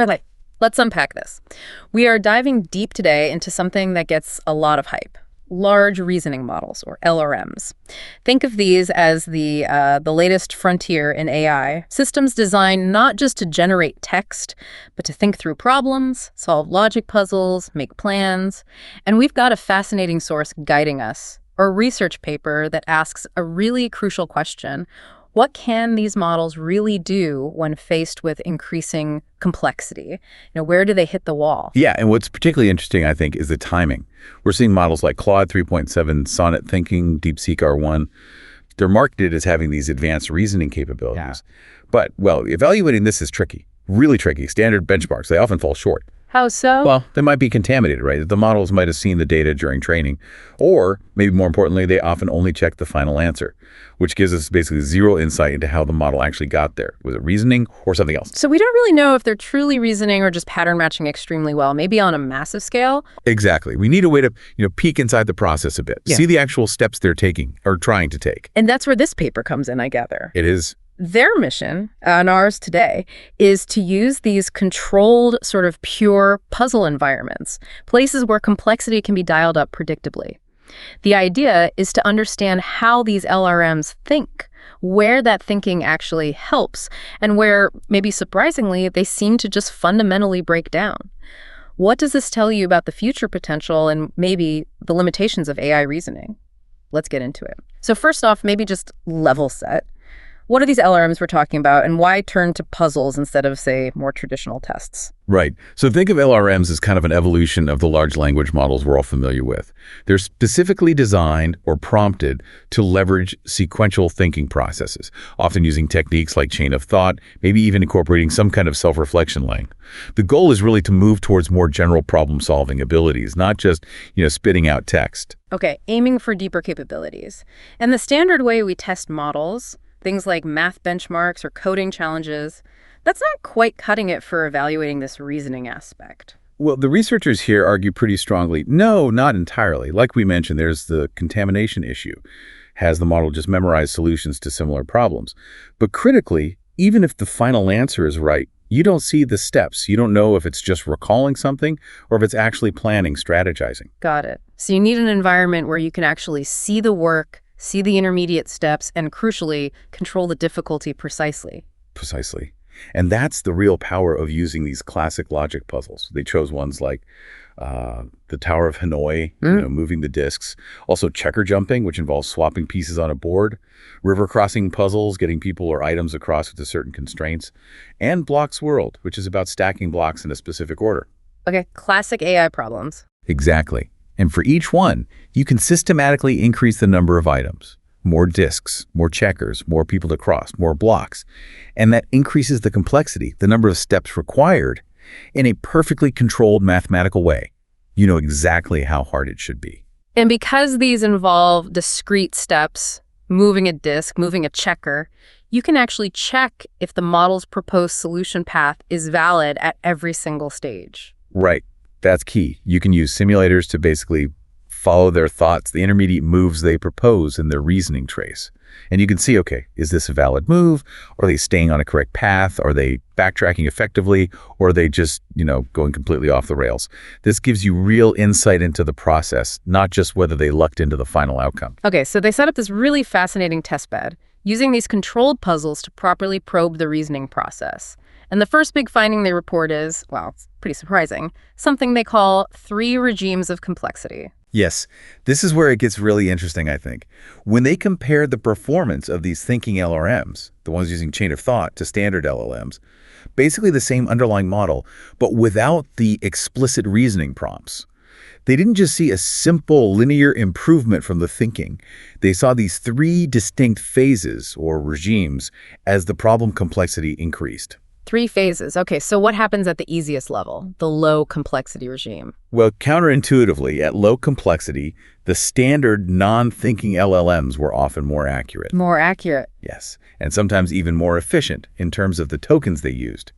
Okay, let's unpack this. We are diving deep today into something that gets a lot of hype. Large reasoning models, or LRMs. Think of these as the latest frontier in AI, systems designed not just to generate text, but to think through problems, solve logic puzzles, make plans. And we've got a fascinating source guiding us, a research paper that asks a really crucial question. What can these models really do when faced with increasing complexity? Where do they hit the wall? Yeah, and what's particularly interesting, I think, is the timing. We're seeing models like Claude 3.7, Sonnet Thinking, DeepSeek R1. They're marketed as having these advanced reasoning capabilities. Yeah. But, well, evaluating this is tricky, really tricky. Standard benchmarks, they often fall short. How so? Well, they might be contaminated, right? The models might have seen the data during training, or maybe more importantly, they often only check the final answer, which gives us basically zero insight into how the model actually got there. Was it reasoning or something else? So we don't really know if they're truly reasoning or just pattern matching extremely well, maybe on a massive scale. Exactly. We need a way to, peek inside the process a bit, see the actual steps they're taking or trying to take. And that's where this paper comes in, I gather. It is. Their mission, and ours today, is to use these controlled, sort of pure puzzle environments, places where complexity can be dialed up predictably. The idea is to understand how these LRMs think, where that thinking actually helps, and where, maybe surprisingly, they seem to just fundamentally break down. What does this tell you about the future potential and maybe the limitations of AI reasoning? Let's get into it. So first off, maybe just level set. What are these LRMs we're talking about, and why turn to puzzles instead of, say, more traditional tests? Right. So think of LRMs as kind of an evolution of the large language models we're all familiar with. They're specifically designed or prompted to leverage sequential thinking processes, often using techniques like chain of thought, maybe even incorporating some kind of self-reflection line. The goal is really to move towards more general problem-solving abilities, not just, spitting out text. Okay, aiming for deeper capabilities. And the standard way we test models, things like math benchmarks or coding challenges, that's not quite cutting it for evaluating this reasoning aspect. Well, the researchers here argue pretty strongly, no, not entirely. Like we mentioned, there's the contamination issue. Has the model just memorized solutions to similar problems? But critically, even if the final answer is right, you don't see the steps. You don't know if it's just recalling something or if it's actually planning, strategizing. Got it. So you need an environment where you can actually see the work, see the intermediate steps, and crucially, control the difficulty precisely. Precisely. And that's the real power of using these classic logic puzzles. They chose ones like the Tower of Hanoi, moving the disks. Also checker jumping, which involves swapping pieces on a board. River crossing puzzles, getting people or items across with certain constraints. And Block's World, which is about stacking blocks in a specific order. Okay, classic AI problems. Exactly. And for each one, you can systematically increase the number of items, more disks, more checkers, more people to cross, more blocks. And that increases the complexity, the number of steps required, in a perfectly controlled mathematical way. You know exactly how hard it should be. And because these involve discrete steps, moving a disk, moving a checker, you can actually check if the model's proposed solution path is valid at every single stage. Right. That's key. You can use simulators to basically follow their thoughts, the intermediate moves they propose in their reasoning trace. And you can see, okay, is this a valid move? Are they staying on a correct path? Are they backtracking effectively? Or are they just, going completely off the rails? This gives you real insight into the process, not just whether they lucked into the final outcome. Okay, so they set up this really fascinating test bed, using these controlled puzzles to properly probe the reasoning process. And the first big finding they report is, well, it's pretty surprising, something they call 3 regimes of complexity. Yes, this is where it gets really interesting, I think. When they compared the performance of these thinking LRMs, the ones using chain of thought, to standard LLMs, basically the same underlying model, but without the explicit reasoning prompts. They didn't just see a simple linear improvement from the thinking. They saw these 3 distinct phases, or regimes, as the problem complexity increased. 3 phases. Okay, so what happens at the easiest level, the low complexity regime? Well, counterintuitively, at low complexity, the standard non-thinking LLMs were often more accurate. More accurate. Yes, and sometimes even more efficient in terms of the tokens they used.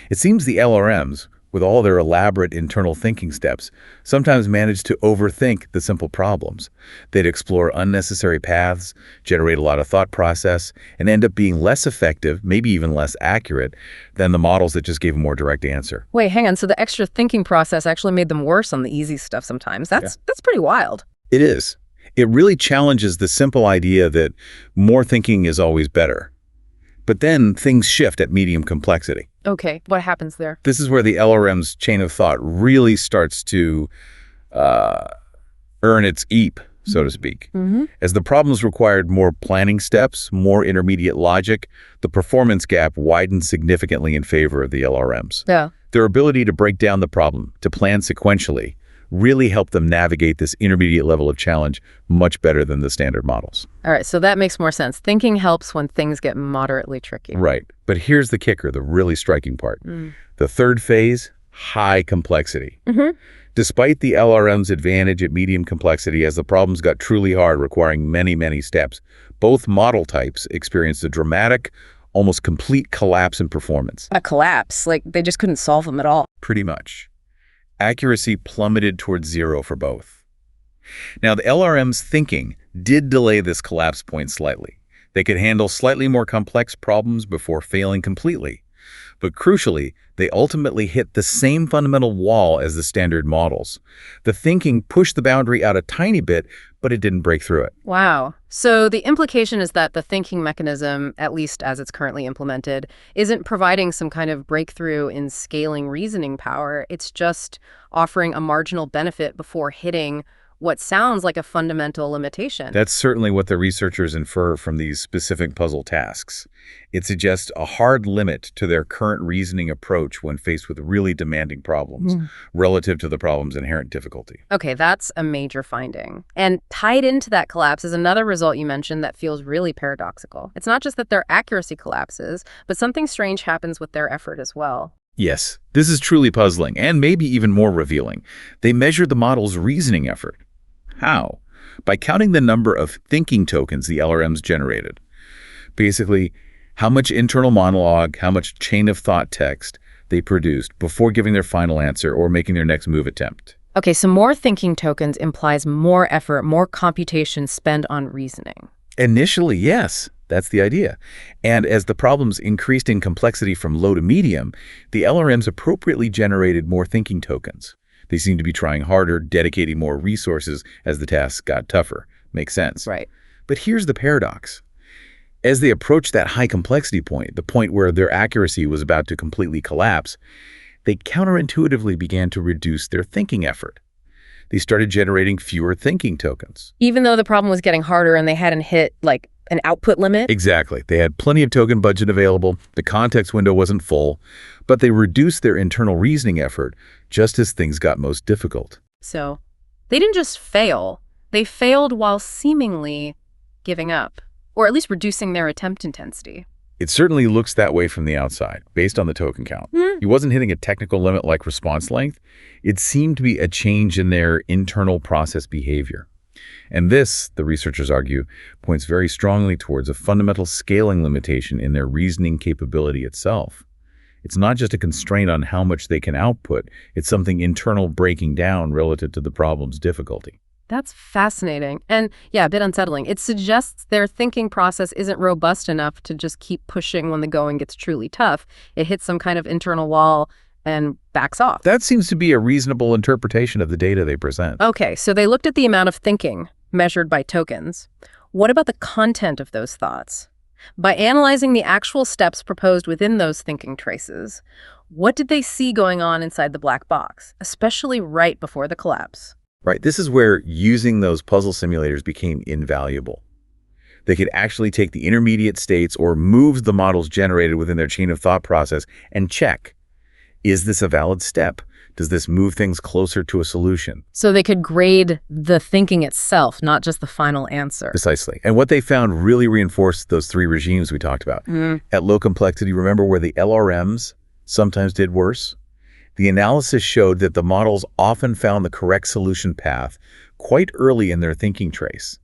It seems the LRMs with all their elaborate internal thinking steps, sometimes manage to overthink the simple problems. They'd explore unnecessary paths, generate a lot of thought process, and end up being less effective, maybe even less accurate, than the models that just gave a more direct answer. Wait, hang on. So the extra thinking process actually made them worse on the easy stuff sometimes. That's pretty wild. It is. It really challenges the simple idea that more thinking is always better. But then things shift at medium complexity. Okay, what happens there? This is where the LRM's chain of thought really starts to earn its eep, so to speak. As the problems required more planning steps, more intermediate logic, the performance gap widened significantly in favor of the LRMs. Yeah. Their ability to break down the problem, to plan sequentially, really helped them navigate this intermediate level of challenge much better than the standard models. All right, so that makes more sense. Thinking helps when things get moderately tricky. Right. But here's the kicker, the really striking part. The third phase, high complexity. Despite the LRM's advantage at medium complexity, as the problems got truly hard, requiring many, many steps, both model types experienced a dramatic, almost complete collapse in performance. A collapse? Like they just couldn't solve them at all? Pretty much. Accuracy plummeted towards zero for both. Now, the LRM's thinking did delay this collapse point slightly. They could handle slightly more complex problems before failing completely. But crucially, they ultimately hit the same fundamental wall as the standard models. The thinking pushed the boundary out a tiny bit, but it didn't break through it. Wow. So the implication is that the thinking mechanism, at least as it's currently implemented, isn't providing some kind of breakthrough in scaling reasoning power. It's just offering a marginal benefit before hitting what sounds like a fundamental limitation. That's certainly what the researchers infer from these specific puzzle tasks. It suggests a hard limit to their current reasoning approach when faced with really demanding problems relative to the problem's inherent difficulty. Okay, that's a major finding. And tied into that collapse is another result you mentioned that feels really paradoxical. It's not just that their accuracy collapses, but something strange happens with their effort as well. Yes, this is truly puzzling and maybe even more revealing. They measured the model's reasoning effort. How? By counting the number of thinking tokens the LRMs generated. Basically, how much internal monologue, how much chain of thought text they produced before giving their final answer or making their next move attempt. Okay, so more thinking tokens implies more effort, more computation spent on reasoning. Initially, yes, that's the idea. And as the problems increased in complexity from low to medium, the LRMs appropriately generated more thinking tokens. They seem to be trying harder, dedicating more resources as the tasks got tougher. Makes sense. Right. But here's the paradox. As they approached that high complexity point, the point where their accuracy was about to completely collapse, they counterintuitively began to reduce their thinking effort. They started generating fewer thinking tokens. Even though the problem was getting harder and they hadn't hit, like, an output limit? Exactly. They had plenty of token budget available, the context window wasn't full, but they reduced their internal reasoning effort just as things got most difficult. So they didn't just fail. They failed while seemingly giving up, or at least reducing their attempt intensity. It certainly looks that way from the outside, based on the token count. He wasn't hitting a technical limit like response length. It seemed to be a change in their internal process behavior. And this, the researchers argue, points very strongly towards a fundamental scaling limitation in their reasoning capability itself. It's not just a constraint on how much they can output, it's something internal breaking down relative to the problem's difficulty. That's fascinating. And yeah, a bit unsettling. It suggests their thinking process isn't robust enough to just keep pushing when the going gets truly tough. It hits some kind of internal wall and backs off. That seems to be a reasonable interpretation of the data they present. Okay, so they looked at the amount of thinking measured by tokens. What about the content of those thoughts? By analyzing the actual steps proposed within those thinking traces, what did they see going on inside the black box, especially right before the collapse? Right, this is where using those puzzle simulators became invaluable. They could actually take the intermediate states or moves the models generated within their chain of thought process and check, is this a valid step? Does this move things closer to a solution? So they could grade the thinking itself, not just the final answer. Precisely. And what they found really reinforced those three regimes we talked about. At low complexity, remember where the LRMs sometimes did worse? The analysis showed that the models often found the correct solution path quite early in their thinking trace.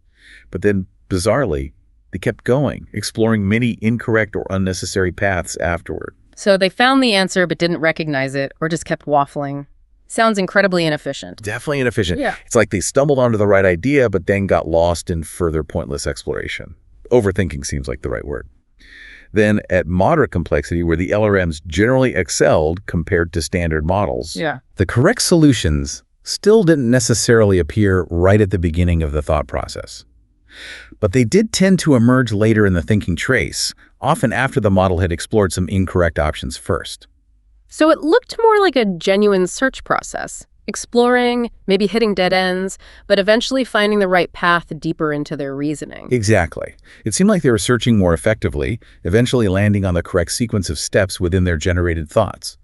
But then, bizarrely, they kept going, exploring many incorrect or unnecessary paths afterward. So they found the answer but didn't recognize it or just kept waffling. Sounds incredibly inefficient. Definitely inefficient. Yeah. It's like they stumbled onto the right idea but then got lost in further pointless exploration. Overthinking seems like the right word. Then at moderate complexity, where the LRMs generally excelled compared to standard models, the correct solutions still didn't necessarily appear right at the beginning of the thought process. But they did tend to emerge later in the thinking trace, often after the model had explored some incorrect options first. So it looked more like a genuine search process, exploring, maybe hitting dead ends, but eventually finding the right path deeper into their reasoning. Exactly. It seemed like they were searching more effectively, eventually landing on the correct sequence of steps within their generated thoughts.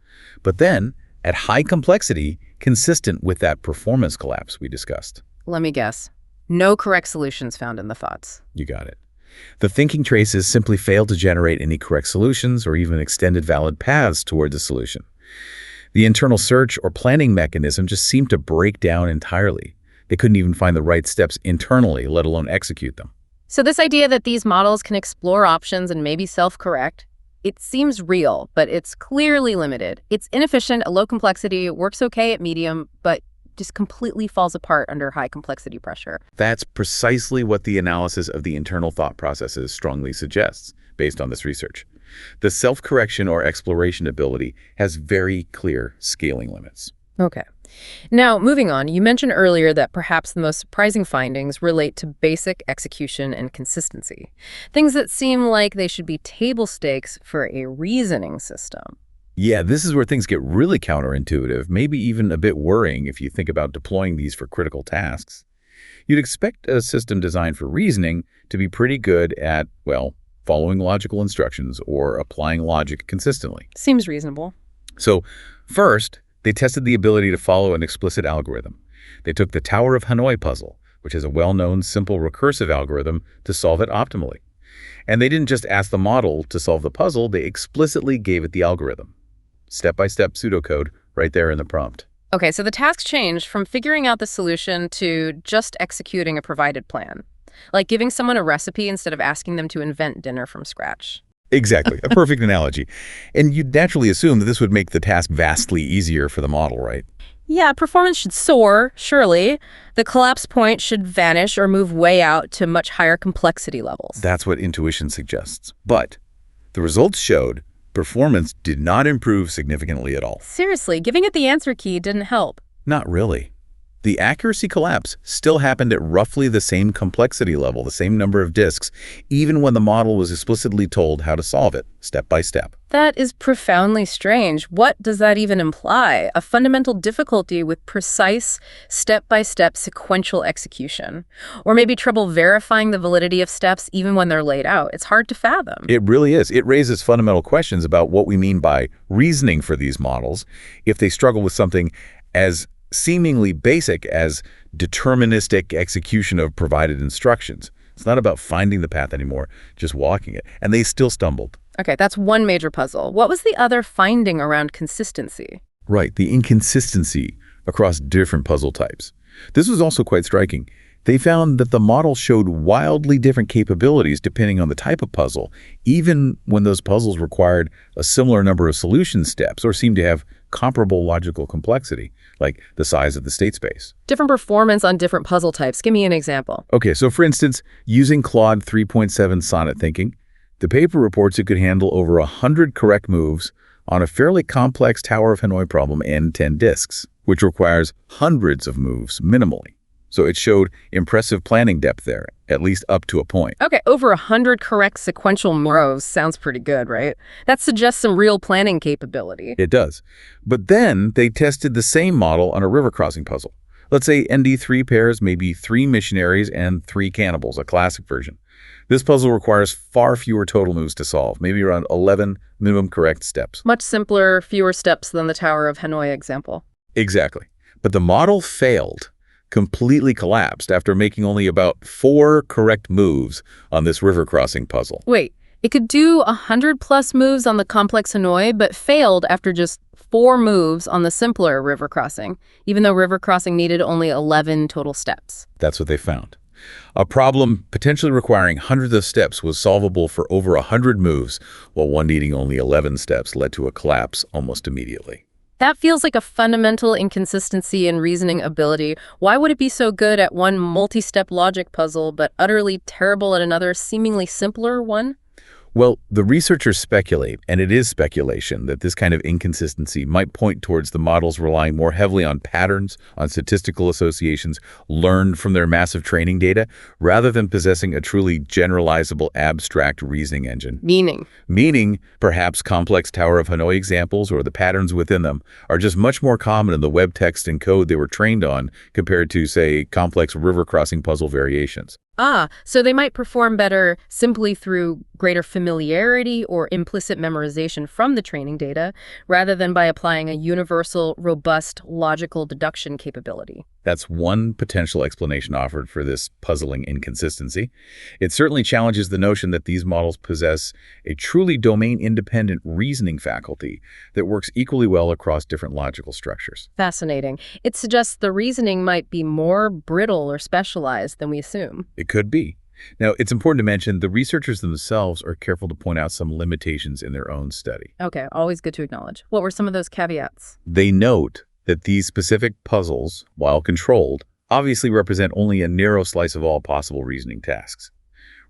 But then, at high complexity, consistent with that performance collapse we discussed. Let me guess. No correct solutions found in the thoughts. You got it. The thinking traces simply failed to generate any correct solutions or even extended valid paths toward the solution. The internal search or planning mechanism just seemed to break down entirely. They couldn't even find the right steps internally, let alone execute them. So this idea that these models can explore options and maybe self-correct, it seems real, but it's clearly limited. It's inefficient at low complexity, works okay at medium, but just completely falls apart under high complexity pressure. That's precisely what the analysis of the internal thought processes strongly suggests, based on this research. The self-correction or exploration ability has very clear scaling limits. Okay. Now, moving on, you mentioned earlier that perhaps the most surprising findings relate to basic execution and consistency, things that seem like they should be table stakes for a reasoning system. Yeah, this is where things get really counterintuitive, maybe even a bit worrying if you think about deploying these for critical tasks. You'd expect a system designed for reasoning to be pretty good at, well, following logical instructions or applying logic consistently. Seems reasonable. So, first, they tested the ability to follow an explicit algorithm. They took the Tower of Hanoi puzzle, which is a well-known simple recursive algorithm, to solve it optimally. And they didn't just ask the model to solve the puzzle, they explicitly gave it the algorithm. Step-by-step pseudocode right there in the prompt. Okay, so the task changed from figuring out the solution to just executing a provided plan, like giving someone a recipe instead of asking them to invent dinner from scratch. Exactly, a perfect analogy. And you'd naturally assume that this would make the task vastly easier for the model, right? Yeah, performance should soar, surely. The collapse point should vanish or move way out to much higher complexity levels. That's what intuition suggests. But the results showed performance did not improve significantly at all. Seriously, giving it the answer key didn't help. Not really. The accuracy collapse still happened at roughly the same complexity level, the same number of disks, even when the model was explicitly told how to solve it, step by step. That is profoundly strange. What does that even imply? A fundamental difficulty with precise, step-by-step sequential execution. Or maybe trouble verifying the validity of steps even when they're laid out. It's hard to fathom. It really is. It raises fundamental questions about what we mean by reasoning for these models if they struggle with something as seemingly basic as deterministic execution of provided instructions. It's not about finding the path anymore, just walking it. And they still stumbled. Okay, that's one major puzzle. What was the other finding around consistency? Right, the inconsistency across different puzzle types. This was also quite striking. They found that the model showed wildly different capabilities depending on the type of puzzle, even when those puzzles required a similar number of solution steps or seemed to have comparable logical complexity, like the size of the state space. Different performance on different puzzle types. Give me an example. Okay, so for instance, using Claude 3.7 Sonnet Thinking, the paper reports it could handle over 100 correct moves on a fairly complex Tower of Hanoi problem and 10 disks, which requires hundreds of moves minimally. So it showed impressive planning depth there, at least up to a point. Okay, over 100 correct sequential moves sounds pretty good, right? That suggests some real planning capability. It does. But then they tested the same model on a river crossing puzzle. Let's say ND3 pairs maybe 3 missionaries and 3 cannibals, a classic version. This puzzle requires far fewer total moves to solve, maybe around 11 minimum correct steps. Much simpler, fewer steps than the Tower of Hanoi example. Exactly. But the model failed. Completely collapsed after making only about 4 correct moves on this river crossing puzzle. Wait, it could do 100+ moves on the complex Hanoi, but failed after just 4 moves on the simpler river crossing, even though river crossing needed only 11 total steps. That's what they found. A problem potentially requiring hundreds of steps was solvable for over 100 moves, while one needing only 11 steps led to a collapse almost immediately. That feels like a fundamental inconsistency in reasoning ability. Why would it be so good at one multi-step logic puzzle, but utterly terrible at another, seemingly simpler one? Well, the researchers speculate, and it is speculation, that this kind of inconsistency might point towards the models relying more heavily on patterns, on statistical associations learned from their massive training data, rather than possessing a truly generalizable abstract reasoning engine. Meaning, perhaps complex Tower of Hanoi examples or the patterns within them are just much more common in the web text and code they were trained on compared to, say, complex river crossing puzzle variations. So they might perform better simply through greater familiarity or implicit memorization from the training data, rather than by applying a universal, robust, logical deduction capability. That's one potential explanation offered for this puzzling inconsistency. It certainly challenges the notion that these models possess a truly domain-independent reasoning faculty that works equally well across different logical structures. Fascinating. It suggests the reasoning might be more brittle or specialized than we assume. It could be. Now, it's important to mention the researchers themselves are careful to point out some limitations in their own study. Okay, always good to acknowledge. What were some of those caveats? They note that these specific puzzles, while controlled, obviously represent only a narrow slice of all possible reasoning tasks.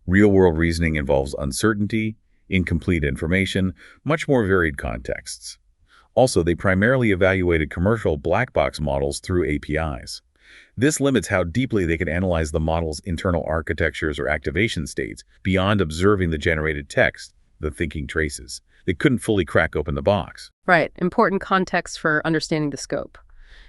Real-world reasoning involves uncertainty, incomplete information, much more varied contexts. Also, they primarily evaluated commercial black box models through APIs. This limits how deeply they can analyze the model's internal architectures or activation states beyond observing the generated text, the thinking traces. They couldn't fully crack open the box. Right, important context for understanding the scope.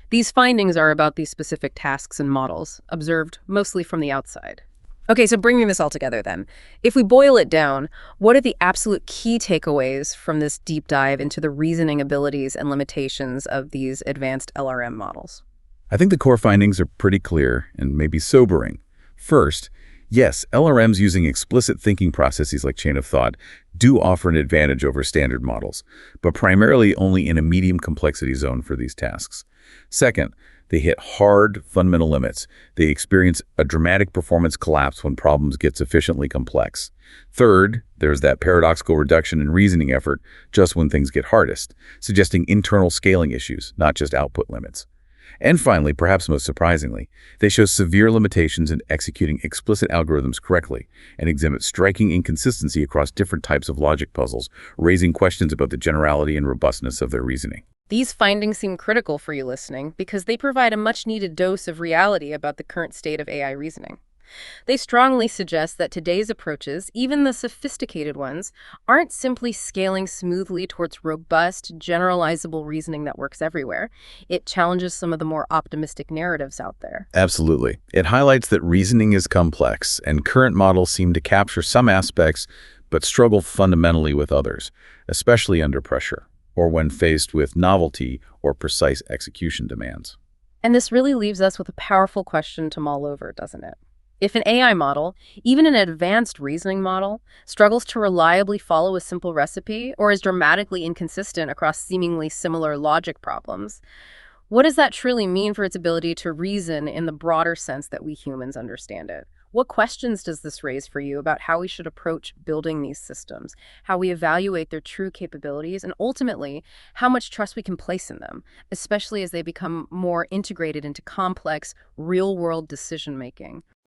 These findings are about these specific tasks and models, observed mostly from the outside. Okay, so bringing this all together then, if we boil it down, what are the absolute key takeaways from this deep dive into the reasoning abilities and limitations of these advanced LRM models? I think the core findings are pretty clear and maybe sobering. First, yes, LRMs using explicit thinking processes like chain of thought do offer an advantage over standard models, but primarily only in a medium complexity zone for these tasks. Second, they hit hard fundamental limits. They experience a dramatic performance collapse when problems get sufficiently complex. Third, there's that paradoxical reduction in reasoning effort just when things get hardest, suggesting internal scaling issues, not just output limits. And finally, perhaps most surprisingly, they show severe limitations in executing explicit algorithms correctly and exhibit striking inconsistency across different types of logic puzzles, raising questions about the generality and robustness of their reasoning. These findings seem critical for you listening because they provide a much-needed dose of reality about the current state of AI reasoning. They strongly suggest that today's approaches, even the sophisticated ones, aren't simply scaling smoothly towards robust, generalizable reasoning that works everywhere. It challenges some of the more optimistic narratives out there. Absolutely. It highlights that reasoning is complex, and current models seem to capture some aspects but struggle fundamentally with others, especially under pressure, or when faced with novelty or precise execution demands. And this really leaves us with a powerful question to mull over, doesn't it? If an AI model, even an advanced reasoning model, struggles to reliably follow a simple recipe or is dramatically inconsistent across seemingly similar logic problems, what does that truly mean for its ability to reason in the broader sense that we humans understand it? What questions does this raise for you about how we should approach building these systems, how we evaluate their true capabilities, and ultimately, how much trust we can place in them, especially as they become more integrated into complex, real-world decision-making?